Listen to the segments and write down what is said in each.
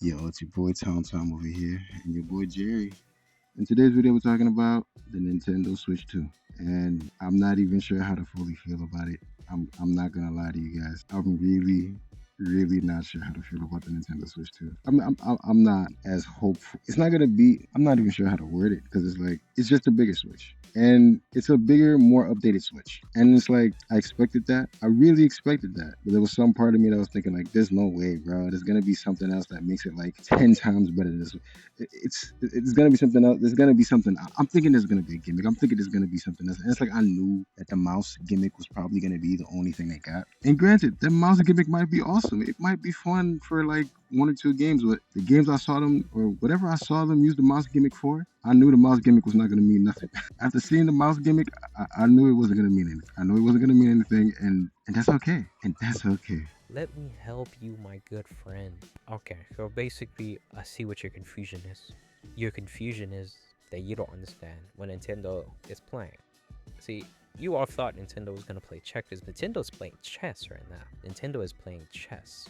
Yo, it's your boy Tomtom over here, and your boy Jerry. In today's video, we're talking about the Nintendo Switch 2, and I'm not even sure how to fully feel about it. I'm not gonna lie to you guys. I'm really not sure how to feel about the Nintendo Switch 2. I'm not as hopeful. It's not gonna be. I'm not even sure how to word it because it's just a bigger Switch. And it's a bigger, more updated Switch. And it's like, I expected that. I really expected that. But there was some part of me that was thinking, like, there's no way, bro. There's going to be something else that makes it like 10 times better than this. It's gonna be something else. There's gonna be something. I'm thinking there's gonna be a gimmick. I'm thinking there's gonna be something else. And it's like I knew that the mouse gimmick was probably gonna be the only thing they got. And granted, the mouse gimmick might be awesome. It might be fun for like one or two games, but the games I saw them or whatever I saw them use the mouse gimmick for, I knew the mouse gimmick was not gonna mean nothing. After seeing the mouse gimmick, I knew it wasn't gonna mean anything. I knew it wasn't gonna mean anything, and that's okay. And that's okay. Let me help you, my good friend. Okay, so basically, I see what your confusion is. Your confusion is that you don't understand what Nintendo is playing. See, you all thought Nintendo was gonna play checkers. Nintendo's playing chess right now. Nintendo is playing chess.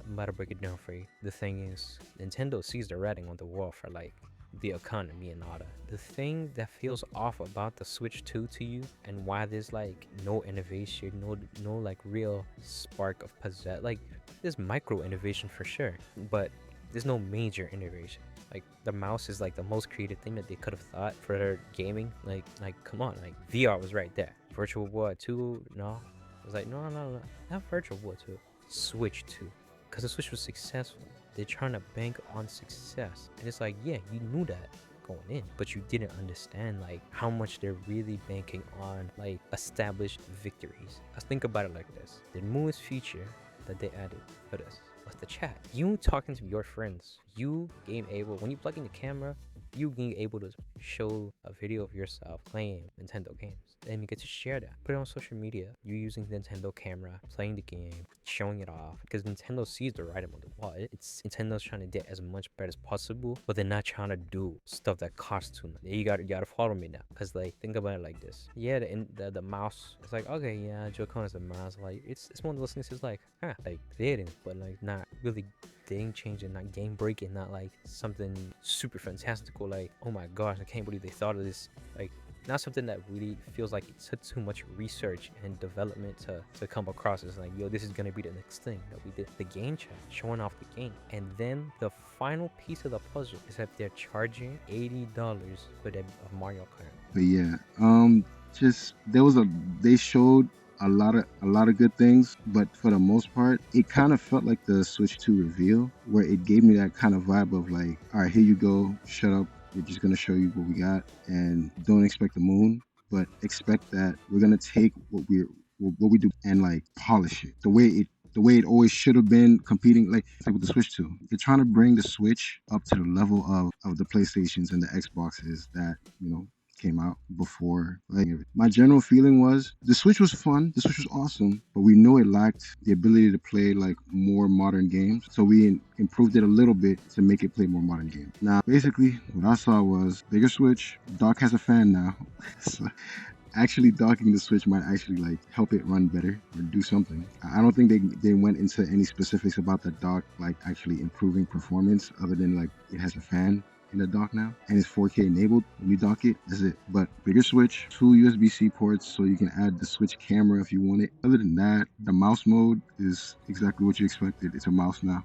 I'm about to break it down for you. The thing is, Nintendo sees the writing on the wall for like the economy and all that. The thing that feels off about the Switch 2 to you and why there's like no innovation, no like real spark of possess, like there's micro innovation for sure, but there's no major innovation. Like the mouse is like the most creative thing that they could have thought for their gaming. Like come on, like VR was right there. Virtual Boy 2, no. I was like, no, not Virtual Boy 2. Switch 2. Because the Switch was successful. They're trying to bank on success. And it's like, yeah, you knew that going in, but you didn't understand like how much they're really banking on like established victories. Let's think about it like this. The newest feature that they added for this was the chat. You talking to your friends, you being able, when you plug in the camera, you being able to show a video of yourself playing Nintendo games. Then you get to share that. Put it on social media. You using the Nintendo camera, playing the game, showing it off. Because Nintendo sees the writing on the wall. It's Nintendo's trying to get as much better as possible, but they're not trying to do stuff that costs too much. You gotta follow me now. Cause like think about it like this. Yeah, the mouse. It's like okay, yeah, Joy-Con is a mouse. Like it's one of those things. It's like like there it is, but like not really game changing, not game breaking, not like something super fantastical. Like oh my gosh, I can't believe they thought of this. Like not something that really feels like it took too much research and development to come across as like, yo, this is gonna be the next thing that we did. The game chat, showing off the game. And then the final piece of the puzzle is that they're charging $80 for that of Mario Kart. But yeah, just they showed a lot of good things, but for the most part, it kind of felt like the Switch 2 reveal, where it gave me that kind of vibe of like, all right, here you go, shut up. We're just gonna show you what we got, and don't expect the moon, but expect that we're gonna take what we do and like polish it the way it always should have been competing like with the Switch 2. They're trying to bring the Switch up to the level of the PlayStations and the Xboxes that, came out before. Like my general feeling was the Switch was fun, the Switch was awesome, but we knew it lacked the ability to play like more modern games. So we improved it a little bit to make it play more modern games. Now, basically, what I saw was bigger Switch. Dock has a fan now. So actually docking the Switch might actually like help it run better or do something. I don't think they went into any specifics about the dock like actually improving performance other than like it has a fan in the dock now and it's 4K enabled when you dock it. That's it. But bigger Switch, 2 USB-C ports so you can add the Switch camera if you want it. Other than that, the mouse mode is exactly what you expected. It's a mouse now.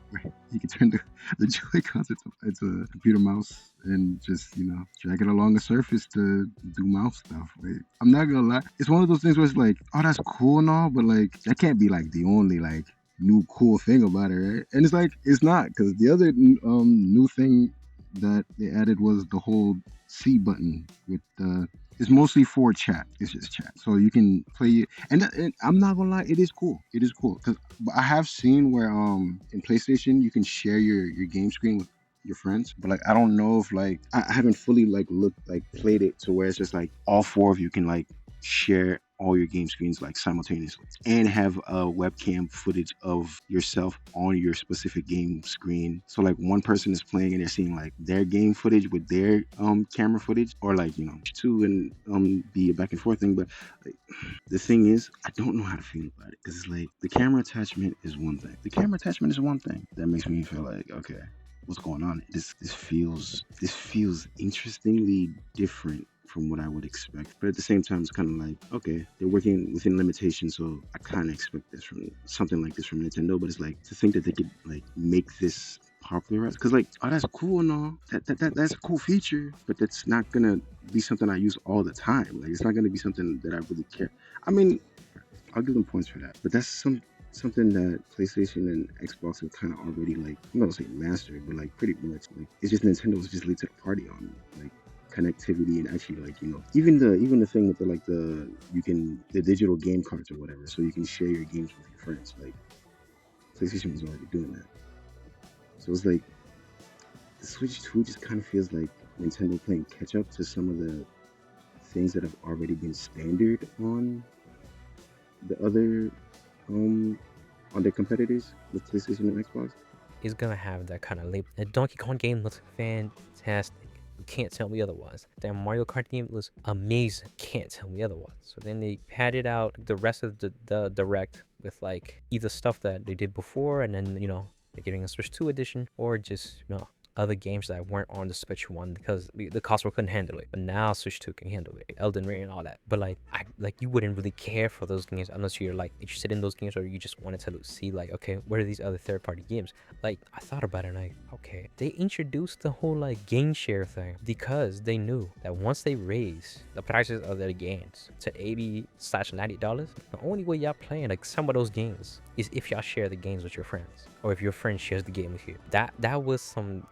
You can turn the Joy-Cons into a computer mouse and just, drag it along a surface to do mouse stuff. I'm not gonna lie. It's one of those things where it's like, oh, that's cool and all, but like, that can't be like the only like new cool thing about it, right? And it's like, it's not, because the other new thing that they added was the whole C button with it's mostly for chat. It's just chat, so you can play it. And I'm not gonna lie, it is cool. It is cool because I have seen where in PlayStation you can share your game screen with your friends, but like I don't know if like I haven't fully like played it to where it's just like all four of you can like share all your game screens like simultaneously and have a webcam footage of yourself on your specific game screen. So like one person is playing and they're seeing like their game footage with their camera footage, or like two and be a back and forth thing. But like, the thing is, I don't know how to feel about it because it's like the camera attachment is one thing. The camera attachment is one thing that makes me feel like okay, what's going on. This feels interestingly different from what I would expect. But at the same time, it's kind of like, okay, they're working within limitations, so I kind of expect this from something like this from Nintendo. But it's like to think that they could like make this popularized, because like, oh, that's cool and all. That's a cool feature, but that's not gonna be something I use all the time. Like, it's not gonna be something that I really care. I mean, I'll give them points for that. But that's something that PlayStation and Xbox have kind of already, like, I'm not gonna say mastered, but like pretty much like it's just Nintendo's just late to the party on like connectivity and actually, like, even the thing with the like the digital game cards or whatever, so you can share your games with your friends. Like, PlayStation was already doing that. So it's like the Switch 2 just kind of feels like Nintendo playing catch up to some of the things that have already been standard the other um on their competitors with PlayStation and Xbox. It's gonna have that kind of label. The Donkey Kong game looks fantastic. You can't tell me otherwise. That Mario Kart game looks amazing. Can't tell me otherwise. So then they padded out the rest of the direct with like either stuff that they did before, and then they're getting a Switch 2 edition, or just other games that weren't on the Switch 1 because the console couldn't handle it. But now Switch 2 can handle it. Elden Ring and all that. But like you wouldn't really care for those games unless you're like interested in those games, or you just wanted to see like, okay, what are these other third-party games? Like, I thought about it and like, okay, they introduced the whole like game share thing because they knew that once they raise the prices of their games to $80/$90, the only way y'all playing like some of those games is if y'all share the games with your friends, or if your friend shares the game with you. That was some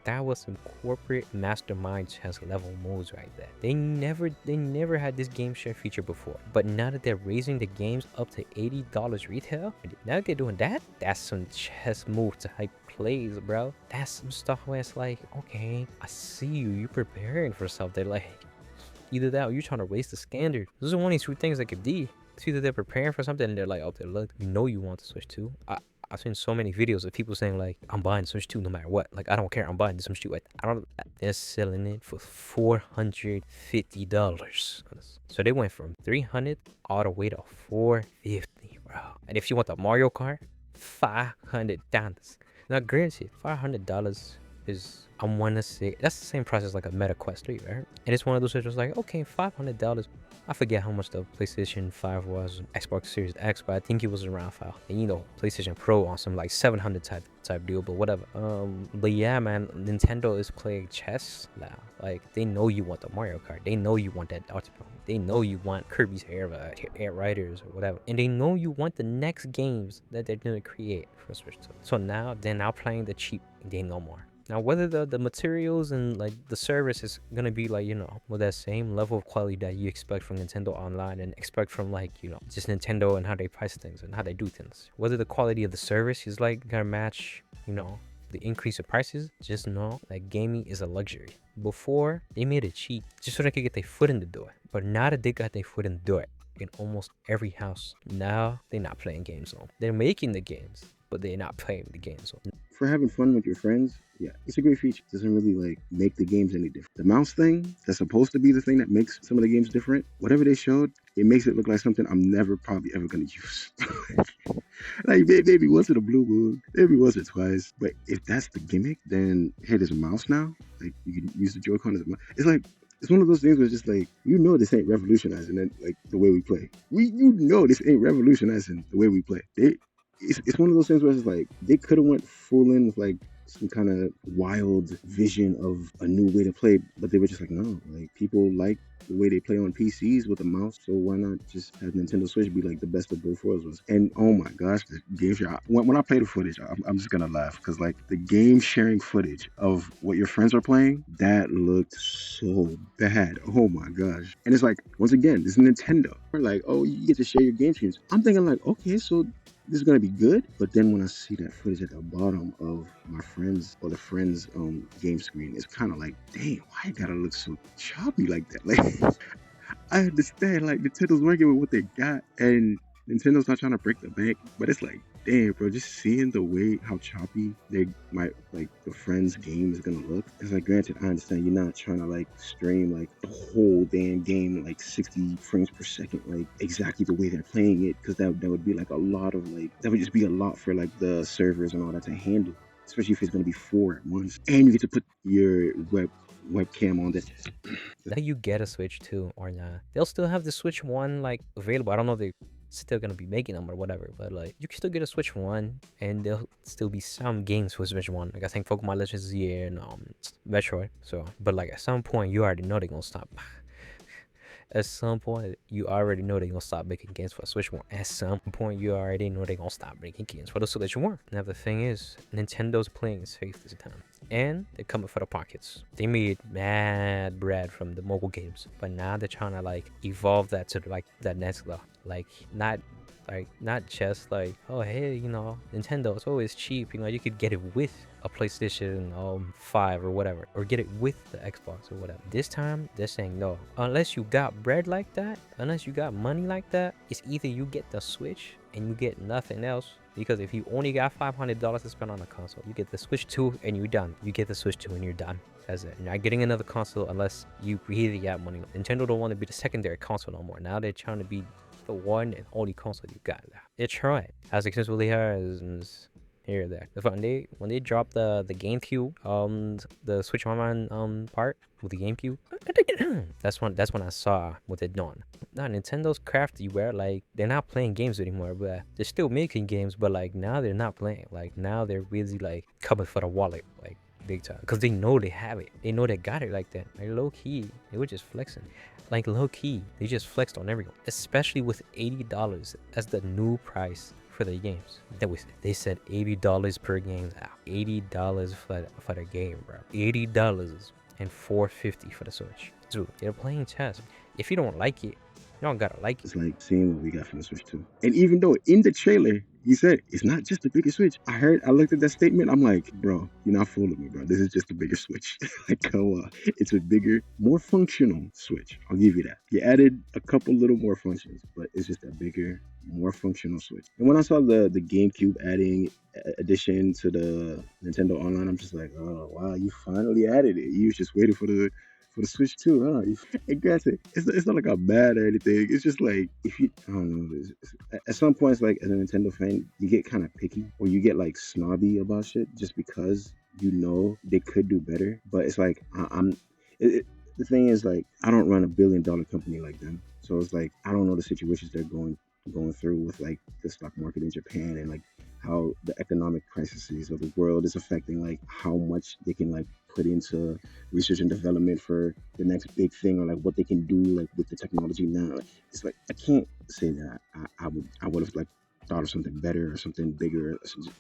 corporate mastermind chess level moves right there. They never had this game share feature before, but now that they're raising the games up to $80 retail, now they're doing that. That's some chess move to hype plays, bro. That's some stuff where it's like, okay, I see you preparing for something. Like, either that or you trying to raise the standard. Those are one of two things that could be. It's either they're preparing for something and they're like, oh, look, you want to Switch 2. I've seen so many videos of people saying like, I'm buying Switch 2 no matter what. Like, I don't care, I'm buying the Switch 2. I don't. They're selling it for $450. So they went from $300 all the way to $450, bro. And if you want the Mario Kart, $500. Now, granted, $500 is, I want to say, that's the same price as like a Meta Quest 3, right? And it's one of those that was like, okay, $500. I forget how much the PlayStation 5 was, Xbox Series X, but I think it was around 5. And PlayStation Pro on some like 700 type deal, but whatever. But yeah, man, Nintendo is playing chess now. Like, they know you want the Mario Kart. They know you want that Ultimate. They know you want Kirby's Air Riders or whatever. And they know you want the next games that they're gonna create for Switch 2. So now they're now playing the cheap game no more. Now, whether the materials and like the service is gonna be like, with that same level of quality that you expect from Nintendo Online and expect from like, just Nintendo and how they price things and how they do things. Whether the quality of the service is like gonna match, the increase of prices, just know that gaming is a luxury. Before, they made it cheap just so they could get their foot in the door. But now that they got their foot in the door in almost every house, now they're not playing games on. They're making the games, but they're not playing the games on. For having fun with your friends, yeah, it's a great feature. It doesn't really like make the games any different. The mouse thing, that's supposed to be the thing that makes some of the games different. Whatever they showed, it makes it look like something I'm never probably ever gonna use. Like, maybe once in a blue moon, maybe once or twice. But if that's the gimmick, then hey, there's a mouse now. Like, you can use the Joy-Con as a mouse. It's like, it's one of those things where it's just like, this ain't revolutionizing it, like the way we play. This ain't revolutionizing the way we play. It's one of those things where it's like they could have went full in with like some kind of wild vision of a new way to play, but they were just like, no, like, people like the way they play on PCs with a mouse, so why not just have Nintendo Switch be like the best of both worlds? And oh my gosh, the game share, when I play the footage, I'm just gonna laugh because like the game sharing footage of what your friends are playing, that looked so bad. Oh my gosh. And it's like, once again, this is Nintendo. We're like, oh, you get to share your game streams. I'm thinking like, okay, so this is gonna be good. But then when I see that footage at the bottom of my friends or the friends game screen, it's kind of like, damn, why it gotta look so choppy like that? Like, I understand like Nintendo's working with what they got and Nintendo's not trying to break the bank, but it's like, damn, bro, just seeing the way how choppy they might like the friends game is gonna look. It's like, granted, I understand you're not trying to like stream like the whole damn game like 60 frames per second, like exactly the way they're playing it, because that would be like a lot of like, that would just be a lot for like the servers and all that to handle. especially if it's gonna be four at once, and you get to put your webcam on this. That you get a Switch 2 or not. They'll still have the Switch 1 like available. I don't know if they're still gonna be making them or whatever, but like you can still get a Switch 1 and there'll still be some games for Switch 1. Like I think Pokemon Legends Z and Metroid. So but like at some point you already know they're gonna stop. At some point, you already know they're gonna stop making games for Switch 1. At some point, you already know they're gonna stop making games for the Switch 1. Now, the thing is, Nintendo's playing safe this time. And they're coming for the pockets. They made mad bread from the mobile games. But now they're trying to, like, evolve that to, like, that next level. Like, not just like, oh hey, you know, Nintendo, it's always cheap, you know, you could get it with a PlayStation 5 or whatever, or get it with the Xbox or whatever. This time they're saying no, unless you got bread like that, unless you got money like that, it's either you get the Switch and you get nothing else. Because if you only got $500 to spend on a console, you get the Switch 2 and you're done. You get the Switch 2 and you're done. That's it. You're not getting another console unless you really got money. Nintendo don't want to be the secondary console no more. Now they're trying to be the one and only console you got. It's right. As successfully as here or there. When they dropped the GameCube, the Switch Online part with the GameCube, that's when I saw what they're doing. Now Nintendo's crafty where like they're not playing games anymore, but they're still making games, but like now they're not playing. Like now they're really like coming for the wallet, like big time, because they know they have it. They know they got it like that. Like low key, they were just flexing. Like low key, they just flexed on everyone, especially with $80 as the new price for the games. They said $80 per game. $80 for the game, bro. $80 and $4.50 for the Switch. Dude, they're playing chess. If you don't like it, you don't gotta like it. It's like seeing what we got from the Switch 2. And even though in the trailer, he said it's not just the bigger Switch. I looked at that statement. I'm like, bro, you're not fooling me, bro. This is just a bigger Switch. Like, come on. It's a bigger, more functional Switch. I'll give you that. You added a couple little more functions, but it's just a bigger, more functional Switch. And when I saw the GameCube adding addition to the Nintendo Online, I'm just like, oh wow, you finally added it. You was just waiting for the Switch 2, huh? And granted, it's not like I'm mad or anything. It's just like, if you, I don't know, at some points, like as a Nintendo fan, you get kind of picky or you get like snobby about shit just because you know they could do better. But it's like, the thing is, like, I don't run a billion-dollar company like them. So it's like, I don't know the situations they're going through with like the stock market in Japan and like how the economic crises of the world is affecting like how much they can like put into research and development for the next big thing, or like what they can do like with the technology now. It's like I can't say that I would have like thought of something better or something bigger,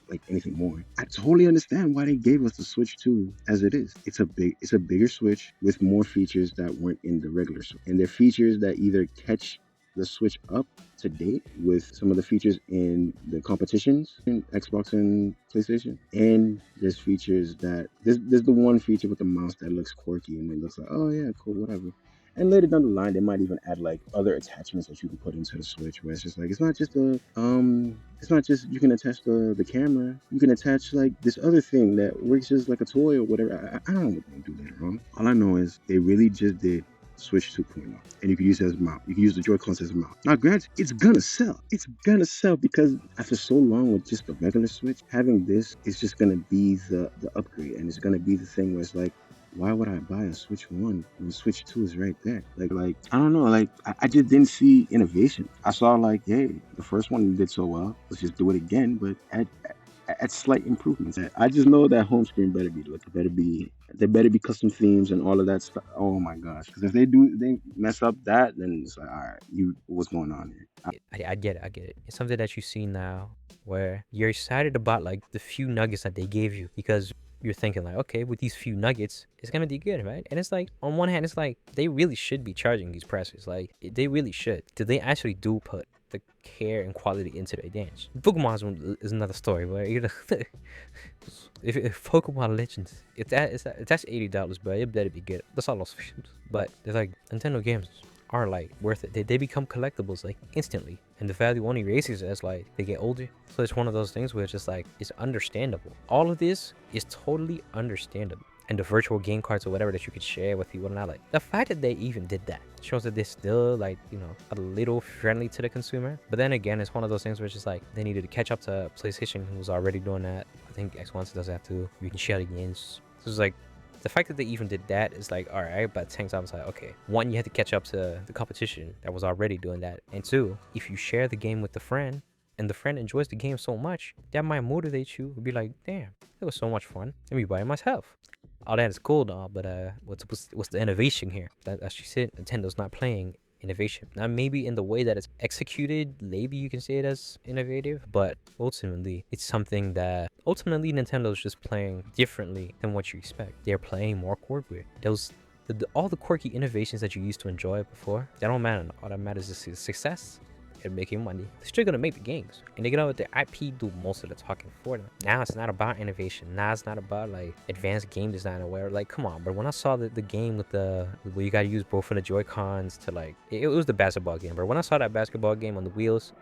like anything more. I totally understand why they gave us the Switch 2 as it is. It's a bigger Switch with more features that weren't in the regular Switch, and they're features that either catch the Switch up to date with some of the features in the competitions in Xbox and PlayStation. And there's features that there's the one feature with the mouse that looks quirky and it looks like, oh yeah, cool, whatever. And later down the line, they might even add like other attachments that you can put into the Switch, where it's just like it's not just you can attach the camera. You can attach like this other thing that works just like a toy or whatever. I don't know what they do later on. All I know is they really just did Switch 2.0, and you can use it as a mount. You can use the Joy-Cons as a mount. Now, granted, it's gonna sell. It's gonna sell because after so long with just the regular Switch, having this is just gonna be the upgrade, and it's gonna be the thing where it's like, why would I buy a Switch 1 when Switch 2 is right there? Like I don't know, like I just didn't see innovation. I saw like, hey, the first one did so well, let's just do it again, but at slight improvements. I just know that home screen better be there better be custom themes and all of that stuff. Oh my gosh, because if they mess up that, then it's like, all right, what's going on here? I get it. It's something that you see now where you're excited about like the few nuggets that they gave you, because you're thinking like, okay, with these few nuggets, it's gonna be good, right? And it's like, on one hand, it's like they really should be charging these prices. Like they really should. Did they actually do put the care and quality into their games? Pokemon is another story, but you know, if Pokemon Legends, if that's $80, bro, it better be good. That's all those. But they're like, Nintendo games are like worth it. They become collectibles like instantly, and the value only raises as like they get older. So it's one of those things where it's just like, it's understandable. All of this is totally understandable. And the virtual game cards or whatever that you could share with people, not like the fact that they even did that shows that they're still like, you know, a little friendly to the consumer. But then again, it's one of those things where it's just like they needed to catch up to PlayStation, who was already doing that. I think Xbox does that too. You can share the games. So it's like, the fact that they even did that is like, all right, but tanks, I was like, okay, one, you had to catch up to the competition that was already doing that, and two, if you share the game with the friend and the friend enjoys the game so much, that might motivate you to be like, damn, it was so much fun, let me buy it myself. All that is cool and all, but what's the innovation here? That, as you said, Nintendo's not playing innovation. Now, maybe in the way that it's executed, maybe you can say it as innovative, but ultimately, it's something that ultimately Nintendo's just playing differently than what you expect. They're playing more corporate. All the quirky innovations that you used to enjoy before, that don't matter. All that matters is success and making money. They're still gonna make the games, and they get out their IP do most of the talking for them. Now it's not about innovation. Now it's not about like advanced game design or whatever. Like, come on, but when I saw the game with the where you gotta use both of the Joy-Cons to like, it was the basketball game, but when I saw that basketball game on the wheels,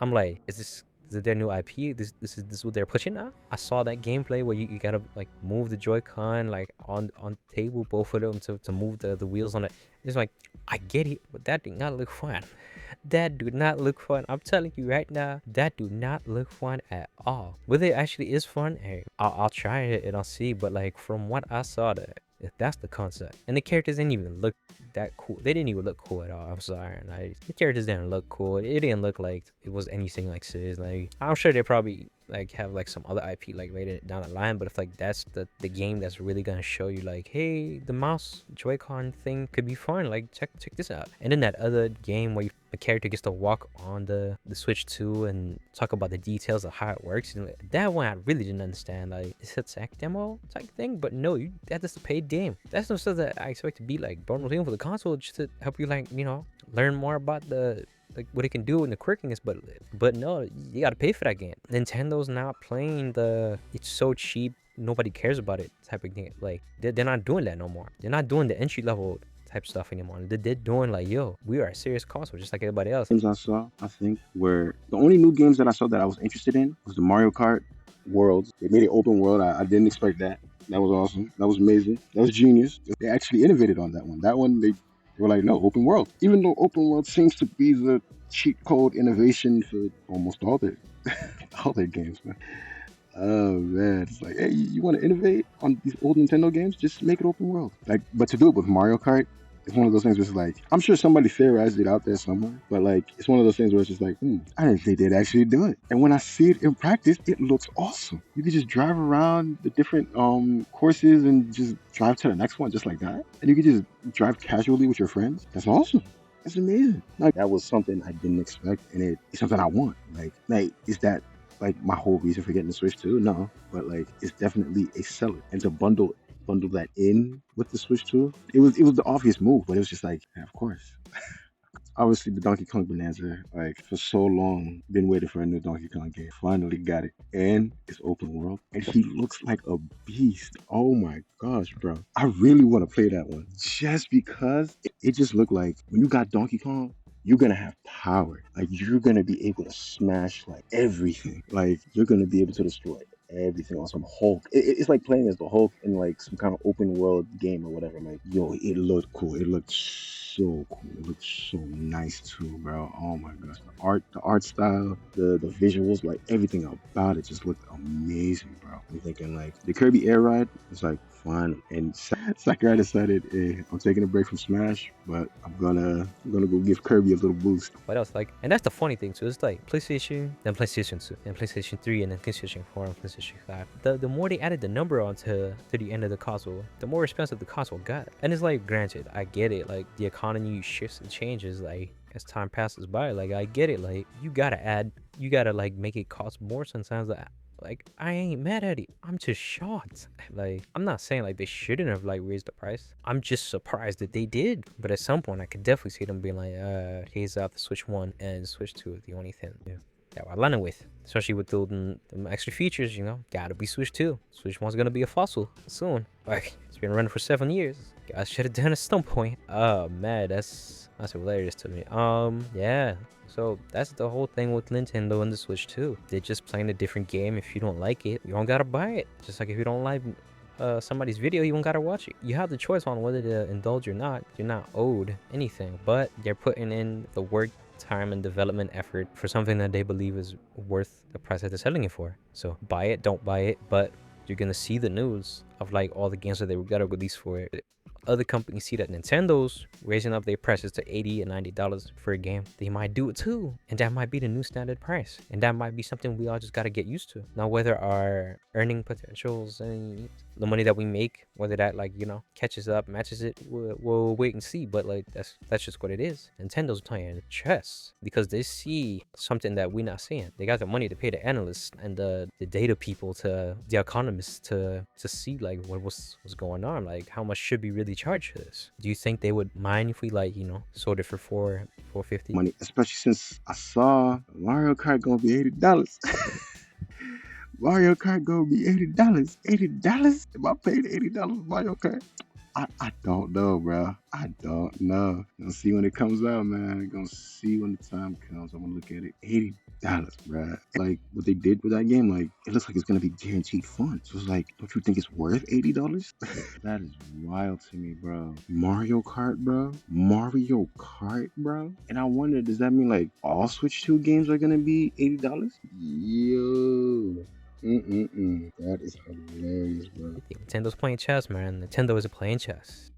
I'm like, is it their new IP? This is what they're pushing now? I saw that gameplay where you gotta like move the Joy-Con like on table, both of them to move the wheels on it. It's like, I get it, but that did not look fun. That do not look fun. I'm telling you right now, that do not look fun at all. Whether it actually is fun, hey, I'll try it and I'll see. But like from what I saw, if that's the concept, and the characters didn't even look that cool. They didn't even look cool at all. I'm sorry, like, the characters didn't look cool. It didn't look like it was anything like serious. Like, I'm sure they probably like have like some other IP like later down the line, but if like that's the game that's really gonna show you like, hey, the mouse Joy-Con thing could be fun, like check this out. And then that other game where a character gets to walk on the Switch 2 and talk about the details of how it works, and like, that one I really didn't understand. Like, it's a tech demo type thing, but no, that is a paid game. That's no stuff that I expect to be like normal thing for the console, just to help you like, you know, learn more about the like what it can do and the quirkiness, but no, you gotta pay for that game. Nintendo's not playing the it's so cheap nobody cares about it type of game. Like, they're not doing that no more. They're not doing the entry level type stuff anymore. They're doing like, yo, we are a serious console just like everybody else. Games I saw, I think, were the only new games that I saw that I was interested in was the Mario Kart Worlds. They made it open world. I didn't expect that. That was awesome. That was amazing. That was genius. They actually innovated on that one. That one they were like, no, open world. Even though open world seems to be the cheat code innovation for almost all their all their games, man. Oh man, it's like, hey, you want to innovate on these old Nintendo games? Just make it open world. Like, but to do it with Mario Kart, it's one of those things where it's like, I'm sure somebody theorized it out there somewhere, but like, it's one of those things where it's just like, I didn't think they'd actually do it. And when I see it in practice, it looks awesome. You could just drive around the different courses and just drive to the next one just like that. And you could just drive casually with your friends. That's awesome. That's amazing. Like, that was something I didn't expect, and it's something I want. Like, is that like my whole reason for getting the Switch 2? No, but like, it's definitely a seller. And to bundle that in with the Switch 2, it was the obvious move, but it was just like, yeah, of course. Obviously, the Donkey Kong Bonanza, like, for so long, been waiting for a new Donkey Kong game. Finally got it. And it's open world. And he looks like a beast. Oh my gosh, bro. I really want to play that one. Just because it just looked like when you got Donkey Kong, you're gonna have power. Like, you're gonna be able to smash like everything. Like, you're gonna be able to destroy everything on some Hulk. It's like playing as the Hulk in like some kind of open world game or whatever. Like, yo, it looked cool. It looked so cool. It looked so nice too, bro. Oh my gosh, the art style, the visuals, like everything about it just looked amazing, bro. I'm thinking like the Kirby Air Ride was like fun, and Sakurai decided, hey, I'm taking a break from Smash, but I'm gonna go give Kirby a little boost. What else? Like, and that's the funny thing too. It's like PlayStation, then PlayStation 2, then PlayStation 3, and then PlayStation 4 and PlayStation 5. The more they added the number onto the end of the console, the more expensive the console got. And it's like, granted, I get it. Like, the economy shifts and changes like as time passes by. Like, I get it. Like, you gotta like make it cost more sometimes. Like, I ain't mad at it. I'm just shocked. Like, I'm not saying like they shouldn't have like raised the price. I'm just surprised that they did. But at some point, I could definitely see them being like, here's out the Switch 1 and Switch 2, the only thing that we're landing with. Especially with the extra features, you know, gotta be Switch 2. Switch 1's gonna be a fossil soon. Like, it's been running for 7 years. Guys should have done at some point. Oh man, that's hilarious to me. Yeah. So that's the whole thing with Nintendo and the Switch 2. They're just playing a different game. If you don't like it, you don't gotta buy it. Just like if you don't like somebody's video, you don't gotta watch it. You have the choice on whether to indulge or not. You're not owed anything, but they're putting in the work time and development effort for something that they believe is worth the price that they're selling it for. So buy it, don't buy it, but you're gonna see the news of like all the games that they gotta release for it. Other companies see that Nintendo's raising up their prices to $80 and $90 for a game. They might do it too, and that might be the new standard price, and that might be something we all just gotta get used to. Now, whether our earning potentials and the money that we make, whether that like catches up, matches it, we'll wait and see. But like that's just what it is. Nintendo's playing chess because they see something that we're not seeing. They got the money to pay the analysts and the data people, to the economists, to see like what's going on, like how much should be really charged for this. Do you think they would mind if we like sold it for $450? Money, especially since I saw Mario Kart gonna be $80. Mario Kart gonna be $80. $80? Am I paying $80 for Mario Kart? I don't know, bro. I don't know. Gonna see when it comes out, man. Gonna see when the time comes. I'm gonna look at it. $80, bro. Like what they did with that game, like it looks like it's gonna be guaranteed fun. So it's like, don't you think it's worth $80? That is wild to me, bro. Mario Kart, bro. Mario Kart, bro. And I wonder, does that mean like all Switch 2 games are gonna be $80? Yo. That is hilarious, bro. Nintendo's playing chess, man. Nintendo is playing chess.